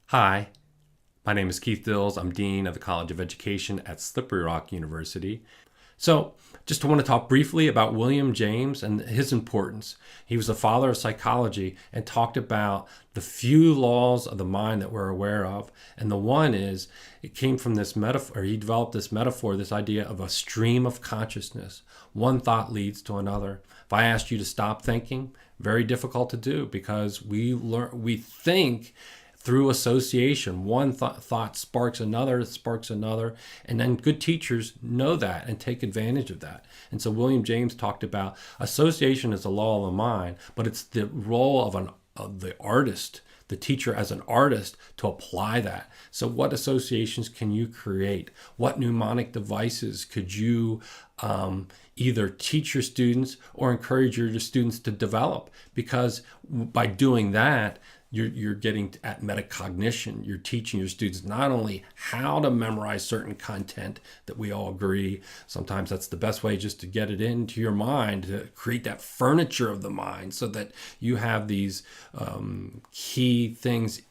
Hi, my name is Keith Dills. I'm Dean of the College of Education at Slippery Rock University. So, just want to talk briefly about William James and his importance. He was the father of psychology and talked about the few laws of the mind that we're aware of. And the one is, it came from this metaphor, he developed this metaphor, this idea of a stream of consciousness. One thought leads to another. If I asked you to stop thinking, very difficult to do because we think through association. One thought sparks another, and then good teachers know that and take advantage of that. And so William James talked about association as a law of the mind, but it's the role of the artist, the teacher as an artist, to apply that. So what associations can you create? What mnemonic devices could you either teach your students or encourage your students to develop? Because by doing that, you're getting at metacognition. You're teaching your students not only how to memorize certain content that we all agree. Sometimes that's the best way, just to get it into your mind, to create that furniture of the mind so that you have these key things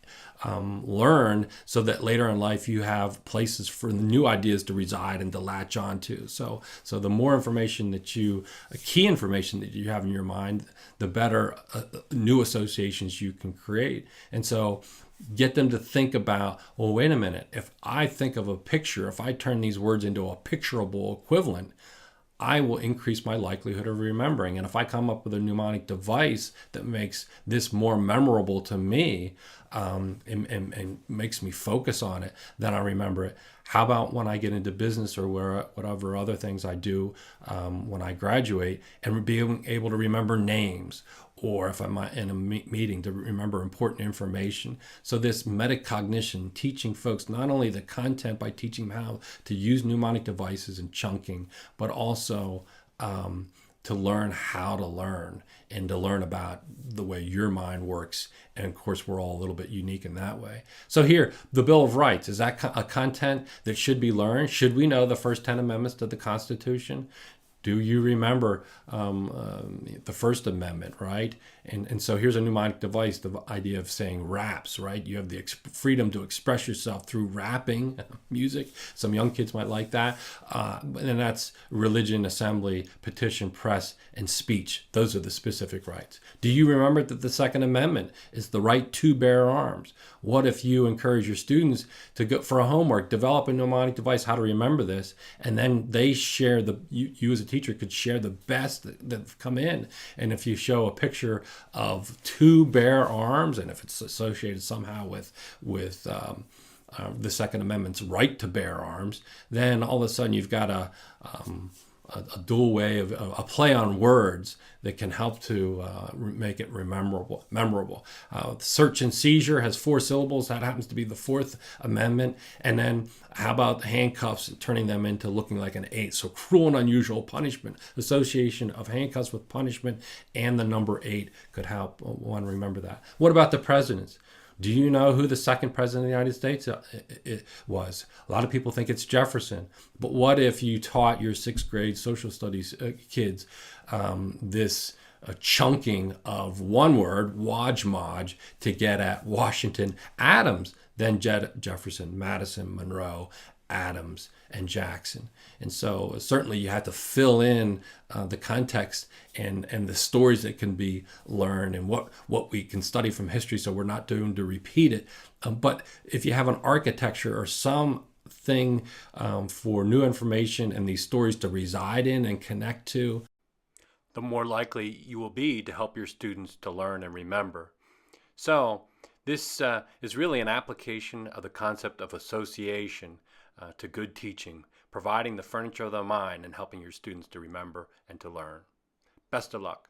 learn, so that later in life you have places for the new ideas to reside and to latch onto. So the more information that key information that you have in your mind, the better new associations you can create. And so get them to think about, well, wait a minute, if I think of a picture, if I turn these words into a picturable equivalent, I will increase my likelihood of remembering. And if I come up with a mnemonic device that makes this more memorable to me, and makes me focus on it, then I remember it. How about when I get into business or whatever other things I do when I graduate, and being able to remember names, or if I'm in a meeting, to remember important information. So this metacognition, teaching folks not only the content by teaching them how to use mnemonic devices and chunking, but also to learn how to learn and to learn about the way your mind works. And of course, we're all a little bit unique in that way. So here, the Bill of Rights, is that a content that should be learned? Should we know the first 10 amendments to the Constitution? Do you remember the First Amendment, right? And so here's a mnemonic device, the idea of saying raps, right? You have the freedom to express yourself through rapping music. Some young kids might like that. And that's religion, assembly, petition, press, and speech. Those are the specific rights. Do you remember that the Second Amendment is the right to bear arms? What if you encourage your students to go for a homework, develop a mnemonic device, how to remember this, and then they share you as a teacher could share the best that have come in. And if you show a picture of two bare arms, and if it's associated somehow with the Second Amendment's right to bear arms, then all of a sudden you've got a dual way of a play on words that can help to make it memorable. Search and seizure has 4 syllables. That happens to be the Fourth Amendment. And then how about handcuffs, turning them into looking like an 8? So cruel and unusual punishment. Association of handcuffs with punishment and the number 8 could help one remember that. What about the presidents? Do you know who the second president of the United States was? A lot of people think it's Jefferson. But what if you taught your 6th grade social studies kids this chunking of one word, wodge-modge, to get at Washington, Adams, then Jefferson, Madison, Monroe, Adams, and Jackson? And so certainly you have to fill in the context and the stories that can be learned and what we can study from history, so we're not doomed to repeat it. But if you have an architecture or something for new information and these stories to reside in and connect to, the more likely you will be to help your students to learn and remember. So this is really an application of the concept of association to good teaching, providing the furniture of the mind and helping your students to remember and to learn. Best of luck.